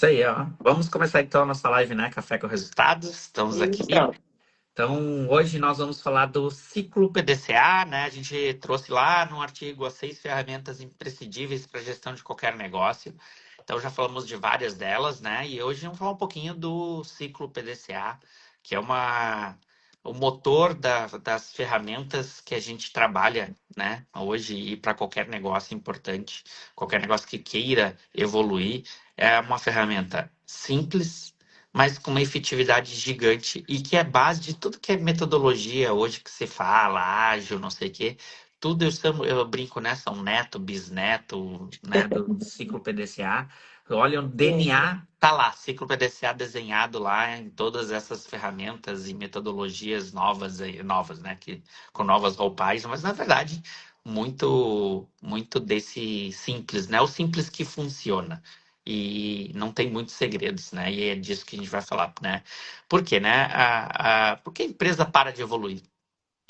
Isso aí, ó. Vamos começar então a nossa live, né? Café com Resultados. Estamos aqui. Então, Então, hoje nós vamos falar do ciclo PDCA, né? A gente trouxe lá no artigo as 6 ferramentas imprescindíveis para a gestão de qualquer negócio. Então, já falamos de várias delas, né? E hoje vamos falar um pouquinho do ciclo PDCA, que é o motor das ferramentas que a gente trabalha, né? Hoje e para qualquer negócio importante, qualquer negócio que queira evoluir, é uma ferramenta simples, mas com uma efetividade gigante e que é base de tudo que é metodologia hoje que se fala, ágil, não sei o quê. Tudo eu brinco, né? São neto, bisneto, né? Do ciclo PDCA. Olha, o sim. DNA tá lá, ciclo PDCA desenhado lá em todas essas ferramentas e metodologias novas, novas, né? Que, com novas roupagens, mas na verdade muito desse simples, né? O simples que funciona e não tem muitos segredos, né? E é disso que a gente vai falar, né? Por quê, né? Por que a empresa para de evoluir?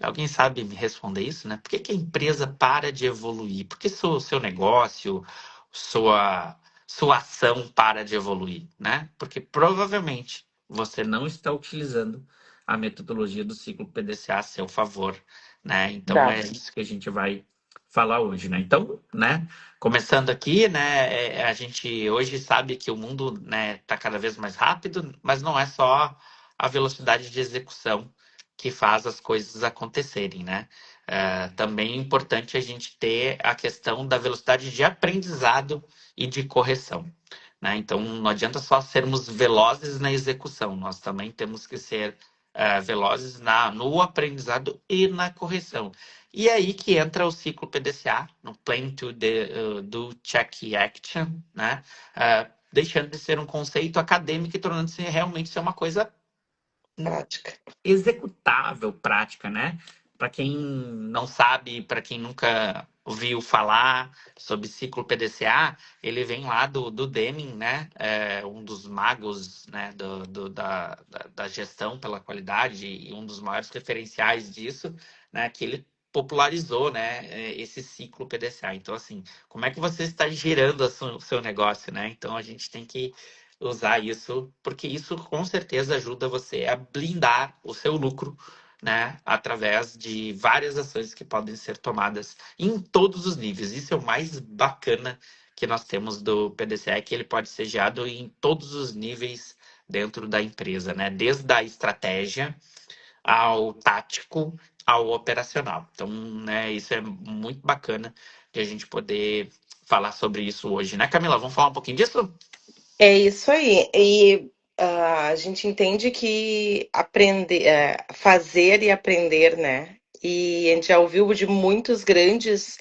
Alguém sabe me responder isso, né? Por que que a empresa para de evoluir? Por que seu negócio, sua, sua ação para de evoluir, né? Porque provavelmente você não está utilizando a metodologia do ciclo PDCA a seu favor, né? Então Tá. é isso que a gente vai falar hoje, né? Então, né? Começando aqui, né? A gente hoje sabe que o mundo, né, está cada vez mais rápido, mas não é só a velocidade de execução que faz as coisas acontecerem, né? Também é importante a gente ter a questão da velocidade de aprendizado e de correção, né? Então, não adianta só sermos velozes na execução, nós também temos que ser velozes no aprendizado e na correção. E é aí que entra o ciclo PDCA, no Plan to do Check e Action, né? Deixando de ser um conceito acadêmico e tornando-se realmente ser uma coisa Prática. executável, prática, né? Para quem não sabe, para quem nunca ouviu falar sobre ciclo PDCA, ele vem lá do Deming, né? Um dos magos, né? Da gestão pela qualidade e um dos maiores referenciais disso, né? Que ele popularizou, né? Esse ciclo PDCA. Então, assim, como é que você está gerando o seu negócio, né? Então, a gente tem que usar isso, porque isso com certeza ajuda você a blindar o seu lucro, né, através de várias ações que podem ser tomadas em todos os níveis. Isso é o mais bacana que nós temos do PDCA, que ele pode ser gerado em todos os níveis dentro da empresa, né, desde a estratégia ao tático, ao operacional. Então, né, isso é muito bacana de a gente poder falar sobre isso hoje, né, Camila? Vamos falar um pouquinho disso? É isso aí. A gente entende que aprender, fazer e aprender, né? E a gente já ouviu de muitos grandes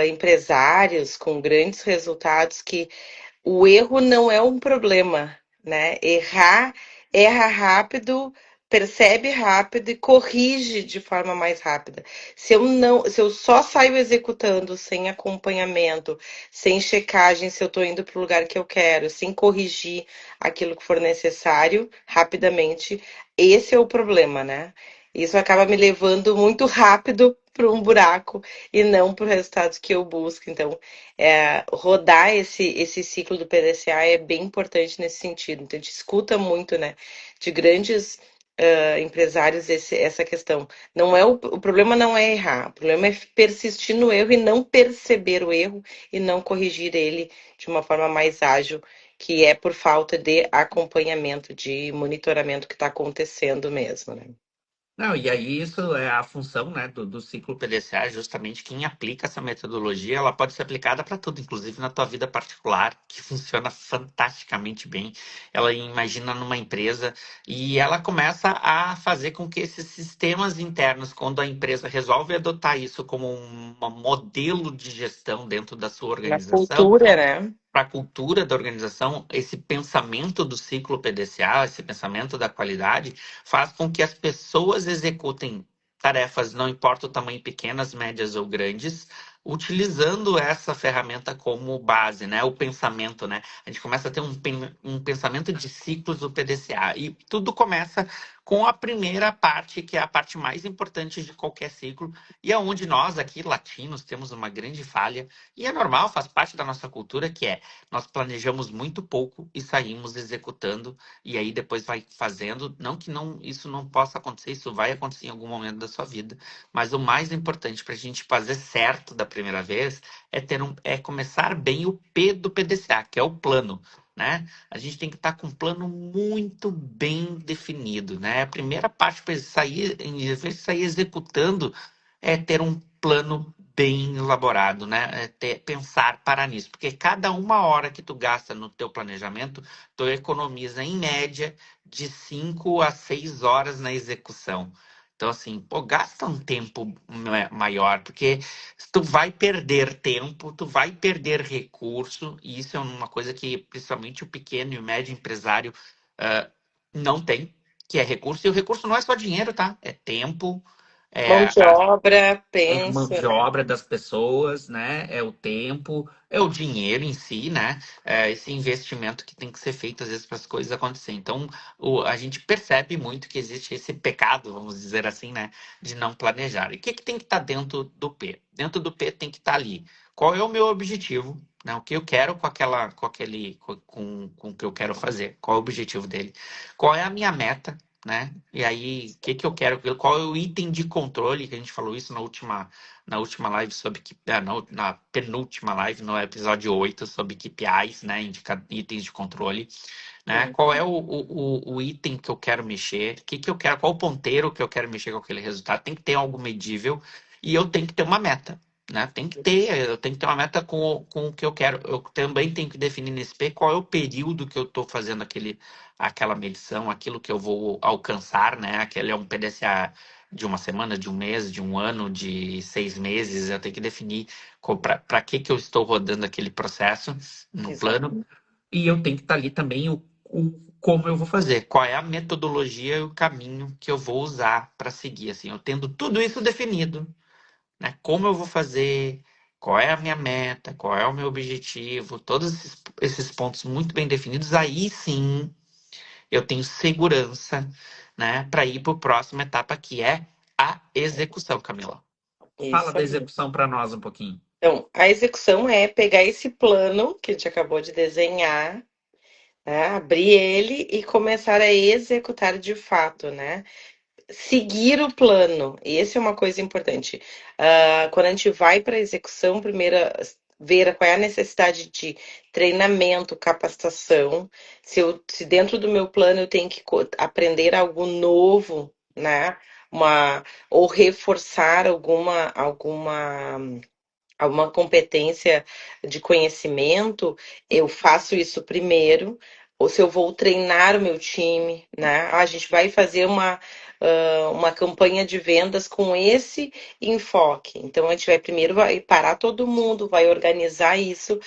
empresários com grandes resultados que o erro não é um problema, né? Erra rápido, percebe rápido e corrige de forma mais rápida. Se eu só saio executando sem acompanhamento, sem checagem se eu estou indo para o lugar que eu quero, sem corrigir aquilo que for necessário rapidamente, esse é o problema, né? Isso acaba me levando muito rápido para um buraco e não para o resultado que eu busco. Então, rodar esse ciclo do PDCA é bem importante nesse sentido. Então, a gente escuta muito, né, de grandes empresários essa questão. Não é o problema não é errar, o problema é persistir no erro e não perceber o erro e não corrigir ele de uma forma mais ágil, que é por falta de acompanhamento, de monitoramento que está acontecendo mesmo, né? Não, e aí isso é a função, né, do ciclo PDCA, é justamente quem aplica essa metodologia, ela pode ser aplicada para tudo, inclusive na tua vida particular, que funciona fantasticamente bem. Ela imagina numa empresa e ela começa a fazer com que esses sistemas internos, quando a empresa resolve adotar isso como um modelo de gestão dentro da sua Na organização, cultura, né? para a cultura da organização, esse pensamento do ciclo PDCA, esse pensamento da qualidade, faz com que as pessoas executem tarefas, não importa o tamanho, pequenas, médias ou grandes, utilizando essa ferramenta como base, né? O pensamento, né? A gente começa a ter um pensamento de ciclos do PDCA. E tudo começa com a primeira parte, que é a parte mais importante de qualquer ciclo, e é onde nós aqui, latinos, temos uma grande falha, e é normal, faz parte da nossa cultura, que é nós planejamos muito pouco e saímos executando, e aí depois vai fazendo. Não que não, isso não possa acontecer, isso vai acontecer em algum momento da sua vida, mas o mais importante para a gente fazer certo da primeira vez é começar bem o P do PDCA, que é o plano. Né? A gente tem que estar com um plano muito bem definido, né? A primeira parte para sair, em vez de sair executando, é ter um plano bem elaborado, né? Pensar, parar nisso, porque cada uma hora que tu gasta no teu planejamento, tu economiza em média de 5 a 6 horas na execução. Então, assim, pô, gasta um tempo maior, porque tu vai perder tempo, tu vai perder recurso, e isso é uma coisa que principalmente o pequeno e o médio empresário ah, não tem, que é recurso. E o recurso não é só dinheiro, tá? É tempo, Mão é de obra, é mão penso, de né? obra das pessoas, né? É o tempo, é o dinheiro em si, né? É esse investimento que tem que ser feito às vezes para as coisas acontecerem. Então, a gente percebe muito que existe esse pecado, vamos dizer assim, né? De não planejar. E o que, que tem que estar dentro do P? Dentro do P tem que estar ali. Qual é o meu objetivo? Né? O que eu quero com o que eu quero fazer? Qual é o objetivo dele? Qual é a minha meta? Né? E aí, o que que eu quero? Qual é o item de controle? Que a gente falou isso na última live sobre na penúltima live, no episódio 8 sobre KPIs, né? Itens de controle, né? Sim, Qual é o item que eu quero mexer? O que que eu quero? Qual o ponteiro que eu quero mexer com aquele resultado? Tem que ter algo medível e eu tenho que ter uma meta. Né? Eu tenho que ter uma meta com o que eu quero. Eu também tenho que definir nesse P qual é o período que eu estou fazendo aquela medição, aquilo que eu vou alcançar, né? Aquele é um PDCA de uma semana, de um mês, de um ano, de 6 meses. Eu tenho que definir para que eu estou rodando aquele processo no exato. plano. E eu tenho que estar ali também como eu vou fazer, qual é a metodologia e o caminho que eu vou usar para seguir. Assim, eu tendo tudo isso definido, né? Como eu vou fazer, qual é a minha meta, qual é o meu objetivo, todos esses pontos muito bem definidos, aí sim eu tenho segurança, né, para ir para a próxima etapa, que é a execução, Camila. Fala Isso da aí. execução para nós um pouquinho. Então, a execução é pegar esse plano que a gente acabou de desenhar, né? Abrir ele e começar a executar de fato, né? Seguir o plano. E essa é uma coisa importante. Quando a gente vai para a execução, primeiro ver qual é a necessidade de treinamento, capacitação. Se dentro do meu plano eu tenho que aprender algo novo, né? Ou reforçar alguma competência de conhecimento, eu faço isso primeiro, ou se eu vou treinar o meu time, né? A gente vai fazer uma campanha de vendas com esse enfoque. Então, a gente vai primeiro vai parar todo mundo, vai organizar isso,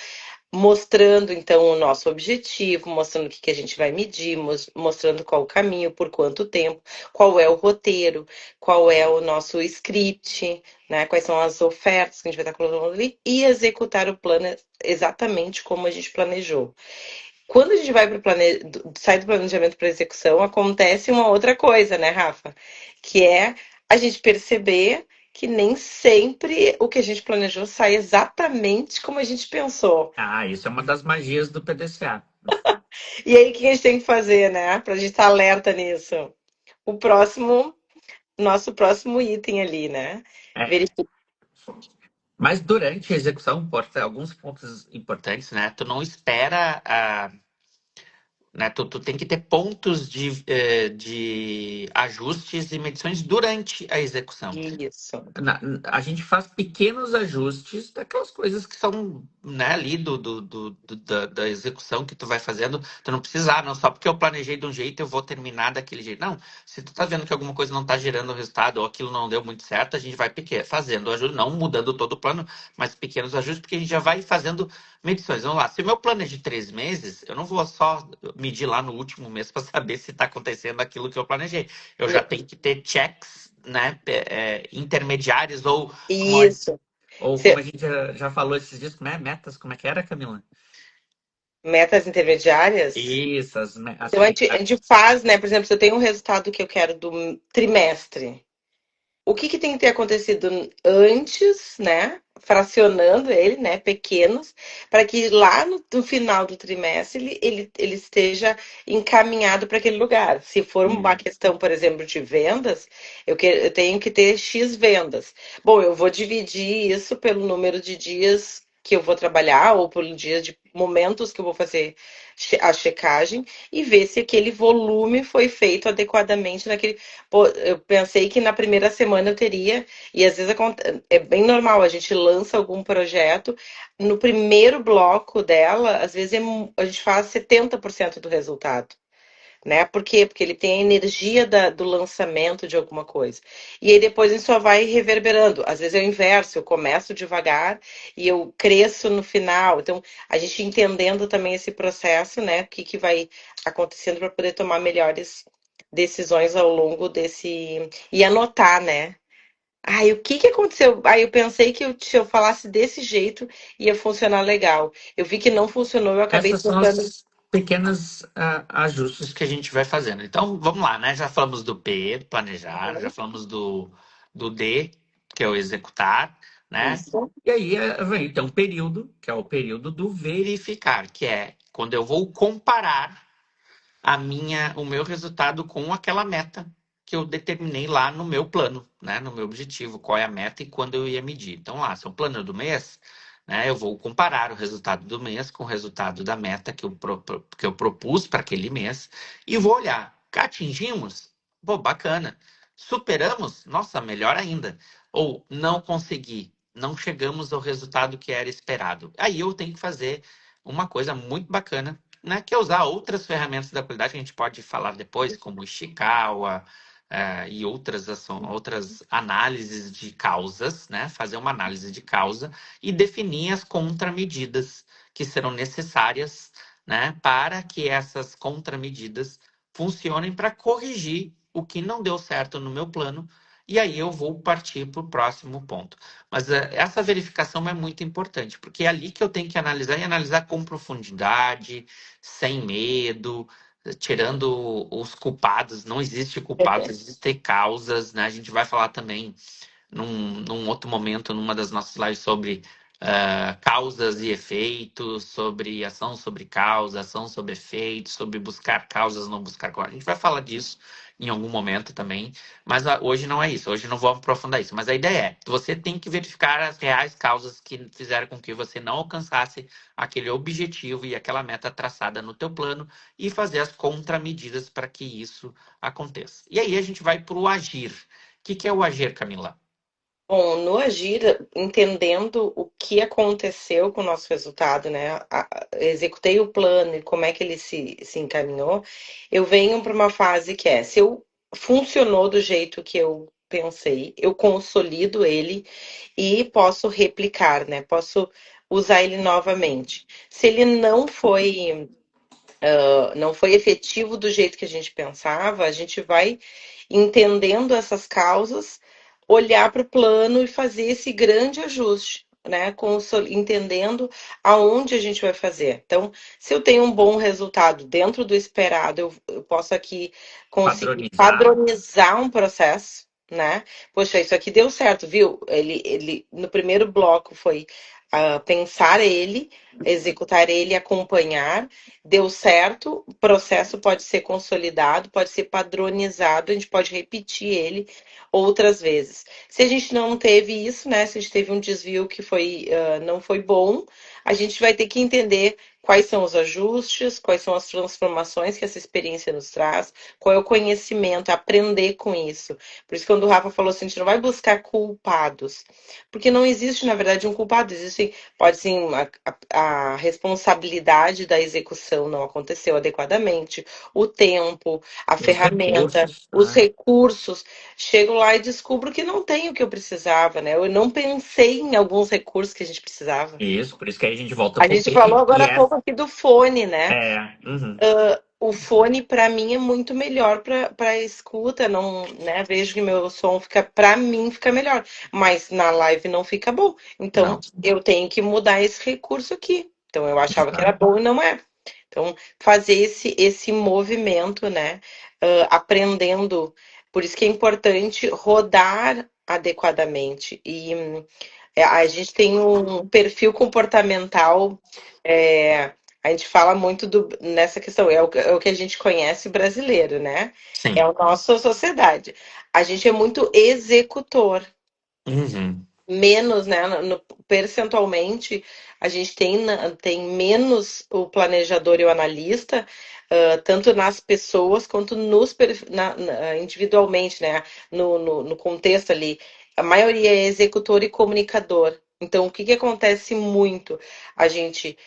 mostrando então o nosso objetivo, mostrando o que que a gente vai medir, mostrando qual o caminho, por quanto tempo, qual é o roteiro, qual é o nosso script, né? Quais são as ofertas que a gente vai estar colocando ali e executar o plano exatamente como a gente planejou. Quando a gente vai para sai do planejamento para execução, acontece uma outra coisa, né, Rafa? Que é a gente perceber que nem sempre o que a gente planejou sai exatamente como a gente pensou. Ah, isso é uma das magias do PDCA. E aí, o que a gente tem que fazer, né? Para a gente estar alerta nisso? O próximo, nosso próximo item ali, né? É. Verificar. Mas durante a execução, alguns pontos importantes, né? Tu não espera né? Tu tem que ter pontos de ajustes e medições durante a execução. Isso. A gente faz pequenos ajustes daquelas coisas que são, né, ali da execução que tu vai fazendo. Tu não precisa, não, só porque eu planejei de um jeito eu vou terminar daquele jeito. Não, se tu tá vendo que alguma coisa não tá gerando resultado ou aquilo não deu muito certo, a gente vai fazendo ajuste, não mudando todo o plano, mas pequenos ajustes, porque a gente já vai fazendo medições. Vamos lá, se o meu plano é de 3 meses, eu não vou só medir lá no último mês para saber se está acontecendo aquilo que eu planejei. Eu já tenho que ter checks, né, intermediários Isso. ou como a gente já falou esses dias, como é metas, como é que era, Camila? Metas intermediárias? Isso, as Então a gente faz, né? Por exemplo, se eu tenho um resultado que eu quero do trimestre, o que que tem que ter acontecido antes, né? Fracionando ele, né? Pequenos, para que lá no final do trimestre ele esteja encaminhado para aquele lugar. Se for uma Isso. questão, por exemplo, de vendas, eu tenho que ter X vendas. Bom, eu vou dividir isso pelo número de dias que eu vou trabalhar, ou pelo dia de momentos que eu vou fazer a checagem e ver se aquele volume foi feito adequadamente naquele. Pô, eu pensei que na primeira semana eu teria, e às vezes é bem normal, a gente lança algum projeto, no primeiro bloco dela, às vezes a gente faz 70% do resultado, né? Por quê? Porque ele tem a energia do lançamento de alguma coisa. E aí depois a gente só vai reverberando. Às vezes é o inverso, eu começo devagar e eu cresço no final. Então, a gente entendendo também esse processo, né? O que, que vai acontecendo para poder tomar melhores decisões ao longo desse. E anotar, né? Ai, o que que aconteceu? Aí eu pensei que se eu falasse desse jeito ia funcionar legal. Eu vi que não funcionou, eu acabei Essas são trocando. as pequenas ajustes que a gente vai fazendo. Então, vamos lá, né? Já falamos do P, do planejar, já falamos do D, que é o executar, né? Isso. E aí vem então o período, que é o período do verificar, que é quando eu vou comparar o meu resultado com aquela meta que eu determinei lá no meu plano, né? No meu objetivo, qual é a meta e quando eu ia medir. Então, lá, se é o plano do mês, né? Eu vou comparar o resultado do mês com o resultado da meta que eu propus para aquele mês e vou olhar, atingimos? Pô, bacana. Superamos? Nossa, melhor ainda. Ou não consegui, não chegamos ao resultado que era esperado. Aí eu tenho que fazer uma coisa muito bacana, né, que é usar outras ferramentas da qualidade que a gente pode falar depois, como o Ishikawa, e outras análises de causas, né, fazer uma análise de causa e definir as contramedidas que serão necessárias, né, para que essas contramedidas funcionem para corrigir o que não deu certo no meu plano. E aí eu vou partir para o próximo ponto. Mas essa verificação é muito importante, porque é ali que eu tenho que analisar e analisar com profundidade, sem medo, tirando os culpados. Não existe culpados, existem causas, né? A gente vai falar também num outro momento, numa das nossas lives, sobre causas e efeitos, sobre ação sobre causa, ação sobre efeito, sobre buscar causas, não buscar causas. A gente vai falar disso em algum momento também, mas hoje não é isso, hoje não vou aprofundar isso. Mas a ideia é, você tem que verificar as reais causas que fizeram com que você não alcançasse aquele objetivo e aquela meta traçada no teu plano e fazer as contramedidas para que isso aconteça. E aí a gente vai para o agir. O que é o agir, Camila? Bom, no agir, entendendo o que aconteceu com o nosso resultado, né? Executei o plano e como é que ele se encaminhou, eu venho para uma fase que é, se eu funcionou do jeito que eu pensei, eu consolido ele e posso replicar, né? Posso usar ele novamente. Se ele não foi efetivo do jeito que a gente pensava, a gente vai entendendo essas causas, olhar para o plano e fazer esse grande ajuste, né? Entendendo aonde a gente vai fazer. Então, se eu tenho um bom resultado dentro do esperado, eu posso aqui conseguir Padronizar. padronizar um processo. Né? Poxa, isso aqui deu certo, viu? Ele no primeiro bloco foi pensar ele, executar ele, acompanhar deu certo, o processo pode ser consolidado, pode ser padronizado, a gente pode repetir ele outras vezes. Se a gente não teve isso, né? Se a gente teve um desvio que não foi bom, a gente vai ter que entender quais são os ajustes, quais são as transformações que essa experiência nos traz, qual é o conhecimento, aprender com isso. Por isso, quando o Rafa falou assim, a gente não vai buscar culpados, porque não existe, na verdade, um culpado, existe, pode sim, a responsabilidade da execução não aconteceu adequadamente, o tempo, a Os ferramenta, recursos, os né? recursos. Chego lá e descubro que não tenho o que eu precisava, né? Eu não pensei em alguns recursos que a gente precisava. Isso, por isso que aí a gente volta A pro gente P, falou e agora há pouco aqui do fone, né? uhum. O fone para mim é muito melhor para escuta, não, né? Vejo que meu som fica para mim fica melhor, mas na live não fica bom. Então Não, eu tenho que mudar esse recurso aqui. Então eu achava que era exato. bom e não é. Então, fazer esse movimento, né? Aprendendo. Por isso que é importante rodar adequadamente. E a gente tem um perfil comportamental. é, a gente fala muito nessa questão, é o que a gente conhece brasileiro, né? É Sim. a nossa sociedade. A gente é muito executor, Uhum. menos, né? Percentualmente, a gente tem menos o planejador e o analista, tanto nas pessoas quanto individualmente, né? No contexto ali. A maioria é executor e comunicador. Então, o que que acontece muito? A gente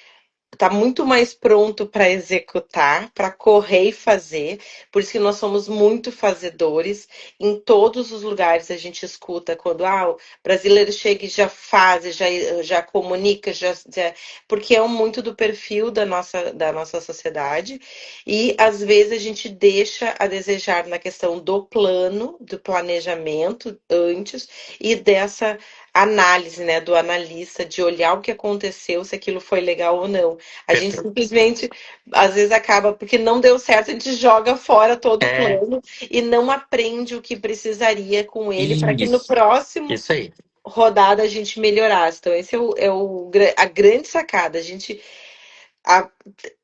tá muito mais pronto para executar, para correr e fazer. Por isso que nós somos muito fazedores. Em todos os lugares a gente escuta quando o brasileiro chega e já faz, já comunica, porque é muito do perfil da nossa sociedade. E às vezes a gente deixa a desejar na questão do plano, do planejamento antes e dessa análise, né, do analista, de olhar o que aconteceu, se aquilo foi legal ou não. A gente Perfeito. simplesmente, às vezes, acaba porque não deu certo, a gente joga fora todo o É plano e não aprende o que precisaria com ele para que no isso. próximo Isso aí. rodada a gente melhorasse. Então, esse a grande sacada, a gente a-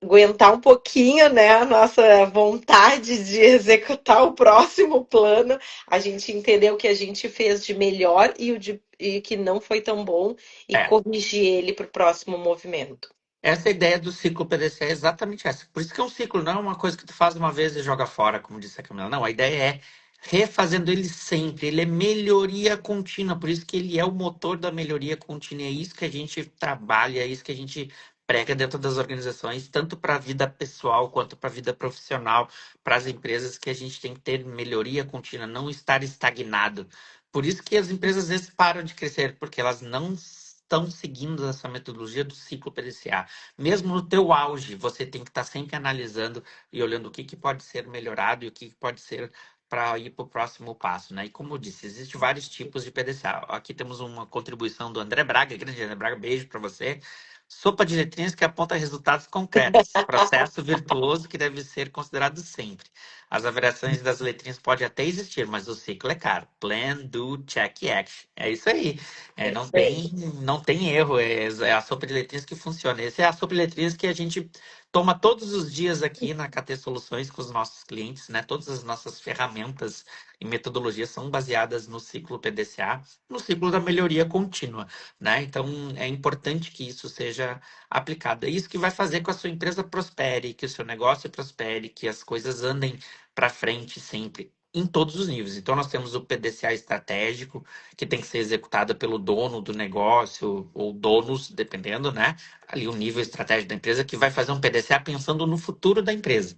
aguentar um pouquinho, né, a nossa vontade de executar o próximo plano, a gente entender o que a gente fez de melhor e que não foi tão bom e É. corrigir ele para o próximo movimento. Essa ideia do ciclo PDC é exatamente essa. Por isso que é um ciclo, não é uma coisa que tu faz uma vez e joga fora, como disse a Camila. Não, a ideia é refazendo ele sempre. Ele é melhoria contínua, por isso que ele é o motor da melhoria contínua. É isso que a gente trabalha, é isso que a gente prega dentro das organizações, tanto para a vida pessoal quanto para a vida profissional, para as empresas, que a gente tem que ter melhoria contínua, não estar estagnado. Por isso que as empresas às vezes param de crescer, porque elas não estão seguindo essa metodologia do ciclo PDCA. Mesmo no teu auge, você tem que estar sempre analisando e olhando o que, que pode ser melhorado e o que, que pode ser para ir para o próximo passo, né? E como eu disse, existem vários tipos de PDCA. Aqui temos uma contribuição do André Braga, grande André Braga, beijo para você. Sopa de letrinhas que aponta resultados concretos. Processo virtuoso que deve ser considerado sempre. As variações das letrinhas podem até existir, mas o ciclo é caro. Plan, do, check e action. É isso aí. É, É isso aí. não tem erro, é a sopa de letrinhas que funciona. Essa é a sopa de letrinhas que a gente toma todos os dias aqui na KT Soluções com os nossos clientes, né? Todas as nossas ferramentas e metodologias são baseadas no ciclo PDCA, no ciclo da melhoria contínua, né? Então é importante que isso seja aplicado. É isso que vai fazer com que a sua empresa prospere, que o seu negócio prospere, que as coisas andem para frente sempre. Em todos os níveis. Então, nós temos o PDCA estratégico, que tem que ser executada pelo dono do negócio, ou donos, dependendo, né? Ali o nível estratégico da empresa, que vai fazer um PDCA pensando no futuro da empresa.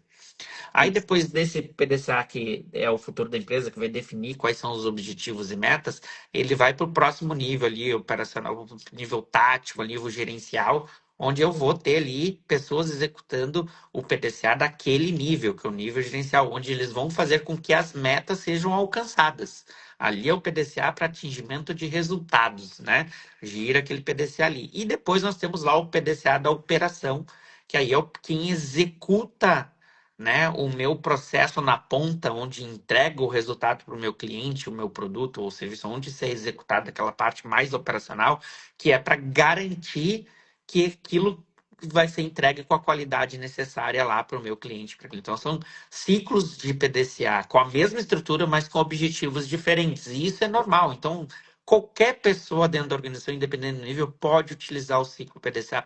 Aí depois desse PDCA, que é o futuro da empresa, que vai definir quais são os objetivos e metas, ele vai para o próximo nível ali, operacional, nível tático, nível gerencial, onde eu vou ter ali pessoas executando o PDCA daquele nível, que é o nível gerencial, onde eles vão fazer com que as metas sejam alcançadas. Ali é o PDCA para atingimento de resultados, né? Gira aquele PDCA ali. E depois nós temos lá o PDCA da operação, que aí é quem executa, né, o meu processo na ponta, onde entrego o resultado para o meu cliente, o meu produto ou serviço, onde ser executado aquela parte mais operacional, que é para garantir que aquilo vai ser entregue com a qualidade necessária lá para o meu cliente. Então, são ciclos de PDCA com a mesma estrutura, mas com objetivos diferentes. E isso é normal. Então, qualquer pessoa dentro da organização, independente do nível, pode utilizar o ciclo PDCA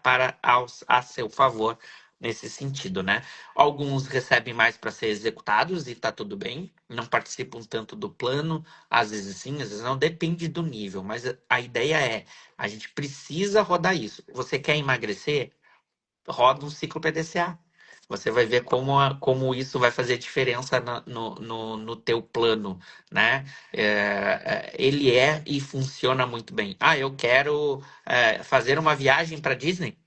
a seu favor nesse sentido, né? Alguns recebem mais para ser executados e tá tudo bem, não participam tanto do plano, às vezes sim, às vezes não, depende do nível, mas a ideia é, a gente precisa rodar isso. Você quer emagrecer? Roda um ciclo PDCA. Você vai ver como isso vai fazer diferença no teu plano, né? Ele é e funciona muito bem. Ah, eu quero fazer uma viagem para Disney?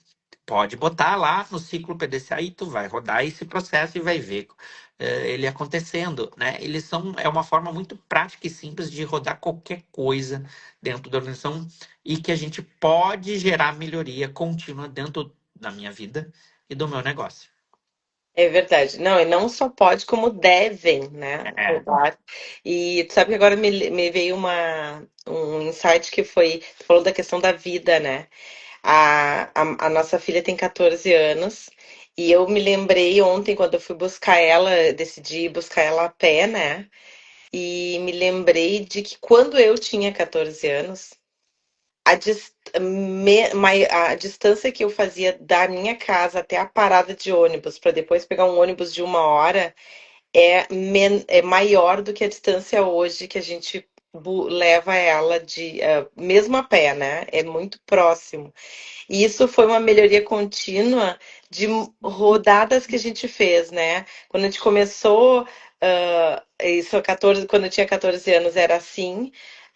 Pode botar lá no ciclo PDCA e tu vai rodar esse processo e vai ver ele acontecendo, né? É uma forma muito prática e simples de rodar qualquer coisa dentro da organização e que a gente pode gerar melhoria contínua dentro da minha vida e do meu negócio. É verdade. Não, e não só pode, como devem, né, É, rodar. E tu sabe que agora me veio um insight que foi, tu falou da questão da vida, né? A nossa filha tem 14 anos e eu me lembrei ontem, quando eu fui buscar ela, decidi buscar ela a pé, né? E me lembrei de que quando eu tinha 14 anos, a distância que eu fazia da minha casa até a parada de ônibus, para depois pegar um ônibus de 1 hora, é maior do que a distância hoje que a gente leva ela mesmo a pé, né? É muito próximo. E isso foi uma melhoria contínua de rodadas que a gente fez, né? Quando a gente começou, quando eu tinha 14 anos era assim.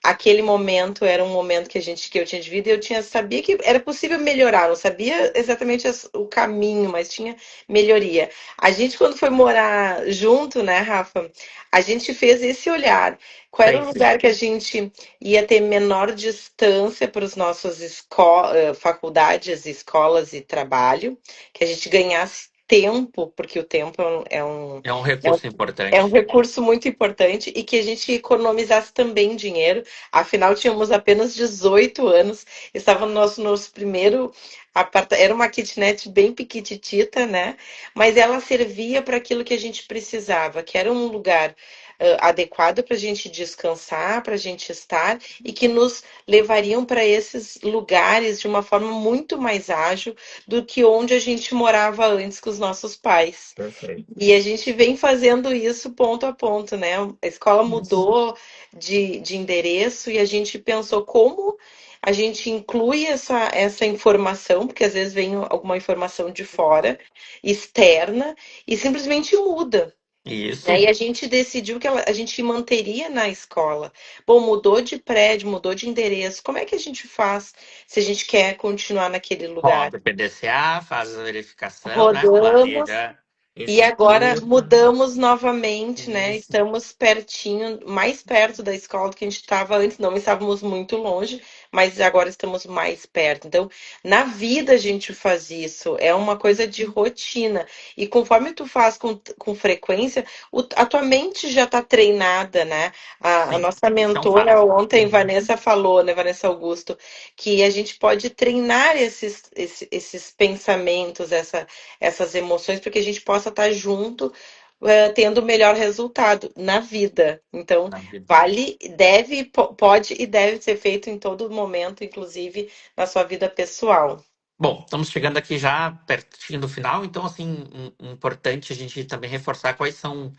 Aquele momento era um momento que eu tinha de vida e sabia que era possível melhorar, não sabia exatamente o caminho, mas tinha melhoria. A gente, quando foi morar junto, né, Rafa, a gente fez esse olhar. Qual era o sempre. lugar que a gente ia ter menor distância para os nossos faculdades, escolas e trabalho, que a gente ganhasse tempo, porque o tempo É um é um recurso é um importante. recurso muito importante e que a gente economizasse também dinheiro. Afinal, tínhamos apenas 18 anos, estava no nosso primeiro apartamento. Era uma kitnet bem piquititita, né? Mas ela servia para aquilo que a gente precisava, que era um lugar adequado para a gente descansar, para a gente estar e que nos levariam para esses lugares de uma forma muito mais ágil do que onde a gente morava antes com os nossos pais. Perfeito. E a gente vem fazendo isso ponto a ponto, né? A escola Isso. mudou de endereço e a gente pensou como a gente inclui essa informação, porque às vezes vem alguma informação de fora, externa, e simplesmente muda. Né? E Isso. a gente decidiu que a gente manteria na escola. Bom, mudou de prédio, mudou de endereço. Como é que a gente faz se a gente quer continuar naquele lugar? Roda o PDCA, faz a verificação, né? Rodamos. Planeja, E agora executa. mudamos novamente, né? Isso. Estamos pertinho, mais perto da escola do que a gente estava antes. Não estávamos muito longe, mas agora estamos mais perto. Então, na vida a gente faz isso. É uma coisa de rotina. E conforme tu faz com frequência, a tua mente já está treinada, né? A Sim, nossa isso é um mentora fato. ontem, Vanessa, falou, né? Vanessa Augusto, que a gente pode treinar esses pensamentos, essas emoções para que a gente possa estar junto, tendo o melhor resultado na vida. Então, Na vida. pode e deve ser feito em todo momento, inclusive na sua vida pessoal. Bom, estamos chegando aqui já pertinho do final, então, assim, importante a gente também reforçar quais são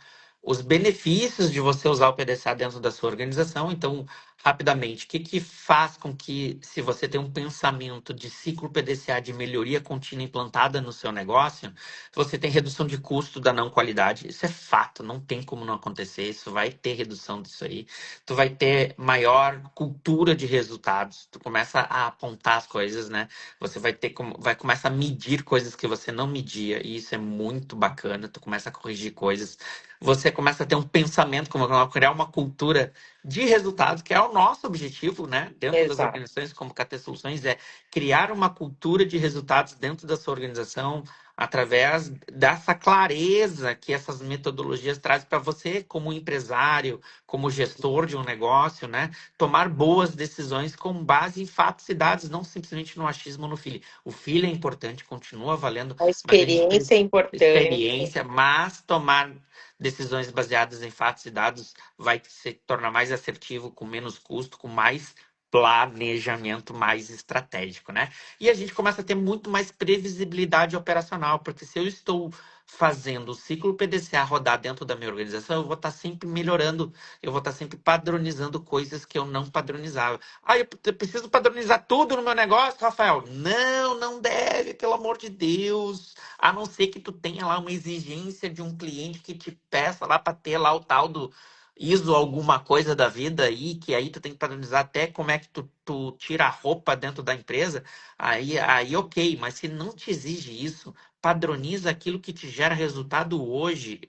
os benefícios de você usar o PDCA dentro da sua organização. Então, rapidamente, o que que faz com que, se você tem um pensamento de ciclo PDCA de melhoria contínua implantada no seu negócio, você tem redução de custo da não qualidade. Isso é fato, não tem como não acontecer, isso vai ter redução disso aí. Tu vai ter maior cultura de resultados, tu começa a apontar as coisas, né? Você vai começar a medir coisas que você não media, e isso é muito bacana. Tu começa a corrigir coisas. Você começa a ter um pensamento, como criar uma cultura de resultados, que é o nosso objetivo, né? Dentro das Exato. organizações, como KT Soluções, é criar uma cultura de resultados dentro da sua organização, através dessa clareza que essas metodologias trazem para você, como empresário, como gestor de um negócio, né? Tomar boas decisões com base em fatos e dados, não simplesmente no achismo ou no feeling. O feeling é importante, continua valendo, A mas a gente experiência é precisa importante. experiência, mas tomar decisões baseadas em fatos e dados vai se tornar mais assertivo, com menos custo, com mais planejamento mais estratégico, né? E a gente começa a ter muito mais previsibilidade operacional, porque se eu estou fazendo o ciclo PDCA rodar dentro da minha organização, eu vou estar sempre melhorando, eu vou estar sempre padronizando coisas que eu não padronizava. Ah, eu preciso padronizar tudo no meu negócio, Rafael? Não, não deve, pelo amor de Deus. A não ser que tu tenha lá uma exigência de um cliente que te peça lá para ter lá o tal do ISO alguma coisa da vida aí, que aí tu tem que padronizar até como é que tu tira a roupa dentro da empresa, aí ok, mas se não te exige isso, padroniza aquilo que te gera resultado hoje.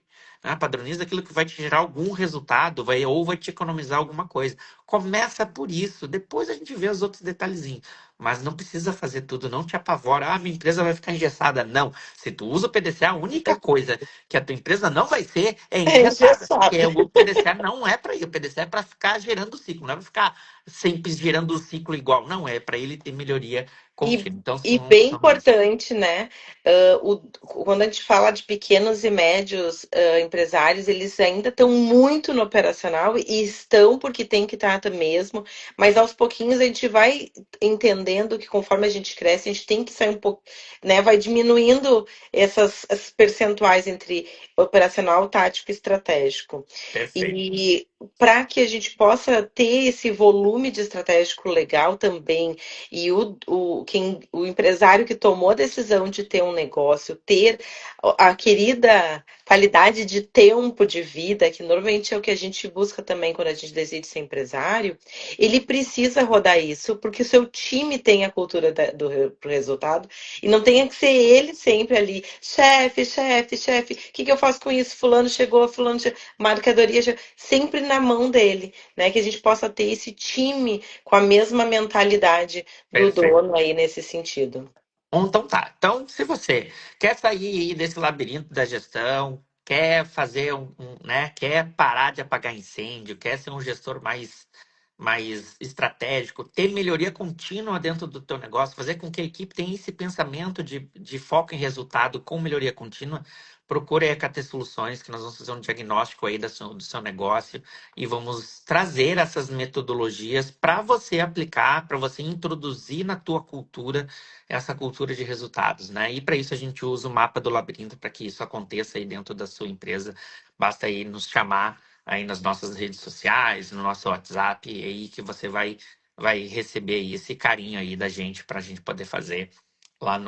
né? Padroniza aquilo que vai te gerar algum resultado, ou vai te economizar alguma coisa. Começa por isso, depois a gente vê os outros detalhezinhos. Mas não precisa fazer tudo, não te apavora. Ah, minha empresa vai ficar engessada. Não. Se tu usa o PDCA, a única coisa que a tua empresa não vai ser é É engessada. engessado. Porque o PDCA não é para isso. O PDCA é para ficar gerando ciclo, não é para ficar sempre gerando o ciclo igual. Não, é para ele ter melhoria E, contínua. Então, e bem são isso. importante, né? Quando a gente fala de pequenos e médios empresários, eles ainda estão muito no operacional e estão porque tem que estar mesmo, mas aos pouquinhos a gente vai entendendo que conforme a gente cresce, a gente tem que sair um pouco, né? Vai diminuindo esses percentuais entre operacional, tático e estratégico. Perfeito. E para que a gente possa ter esse volume de estratégico legal também e o empresário que tomou a decisão de ter um negócio, ter a querida qualidade de tempo de vida, que normalmente é o que a gente busca também quando a gente decide ser empresário, ele precisa rodar isso, porque o seu time tem a cultura pro resultado, e não tenha que ser ele sempre ali, chefe, chefe, chefe, o que eu faço com isso? Fulano chegou, fulano chegou, mercadoria chegou, sempre na mão dele, né? Que a gente possa ter esse time com a mesma mentalidade do Perfeito. dono aí nesse sentido. Então tá. Então, se você quer sair aí desse labirinto da gestão, quer fazer né, quer parar de apagar incêndio, quer ser um gestor mais estratégico, ter melhoria contínua dentro do teu negócio, fazer com que a equipe tenha esse pensamento de foco em resultado com melhoria contínua, procure a EKT Soluções, que nós vamos fazer um diagnóstico aí do seu negócio e vamos trazer essas metodologias para você aplicar, para você introduzir na tua cultura essa cultura de resultados, né? E para isso a gente usa o mapa do labirinto para que isso aconteça aí dentro da sua empresa. Basta aí nos chamar aí nas nossas redes sociais, no nosso WhatsApp, e aí que você vai receber aí esse carinho aí da gente para a gente poder fazer lá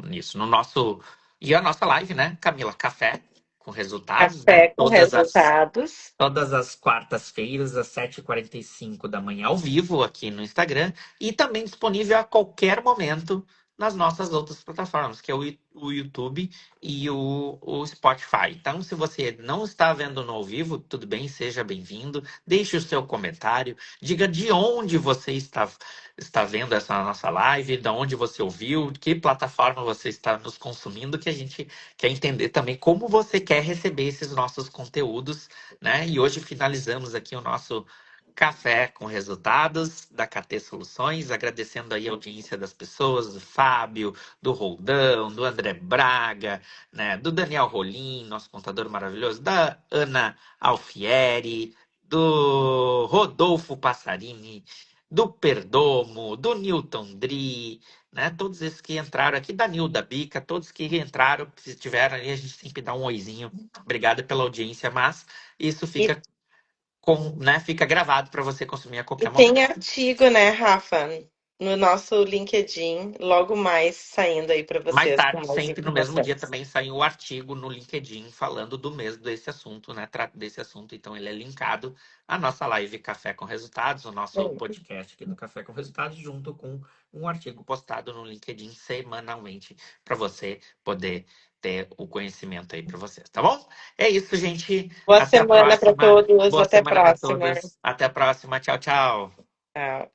nisso. No nosso. E a nossa live, né, Camila? Café com resultados, né? Café com resultados. Todas as quartas-feiras, às 7h45 da manhã, ao vivo aqui no Instagram, e também disponível a qualquer momento nas nossas outras plataformas, que é o YouTube e o Spotify. Então, se você não está vendo no ao vivo, tudo bem, seja bem-vindo. Deixe o seu comentário, diga de onde você está vendo essa nossa live, de onde você ouviu, de que plataforma você está nos consumindo, que a gente quer entender também como você quer receber esses nossos conteúdos, né? E hoje finalizamos aqui o nosso café com resultados da KT Soluções, agradecendo aí a audiência das pessoas, do Fábio, do Roldão, do André Braga, né? Do Daniel Rolim, nosso contador maravilhoso, da Ana Alfieri, do Rodolfo Passarini, do Perdomo, do Newton Dri, né? Todos esses que entraram aqui, da Nilda Bica, todos que entraram, se estiveram ali, a gente sempre dá um oizinho. Obrigado pela audiência, mas isso E, né, fica gravado para você consumir a e qualquer tem momento. artigo, né, Rafa? No nosso LinkedIn, logo mais saindo aí para Mais vocês com tarde, mais sempre no mesmo dia, informações. também saiu o artigo no LinkedIn falando do mesmo desse assunto, né? Desse assunto. Então, ele é linkado à nossa live Café com Resultados, o nosso podcast aqui do Café com Resultados, junto com um artigo postado no LinkedIn semanalmente, para você poder ter o conhecimento aí para vocês, tá bom? É isso, gente. Boa Até a semana para próxima. todos. Boa Até a semana para próxima. todos. Até a próxima. Tchau, tchau. Tchau.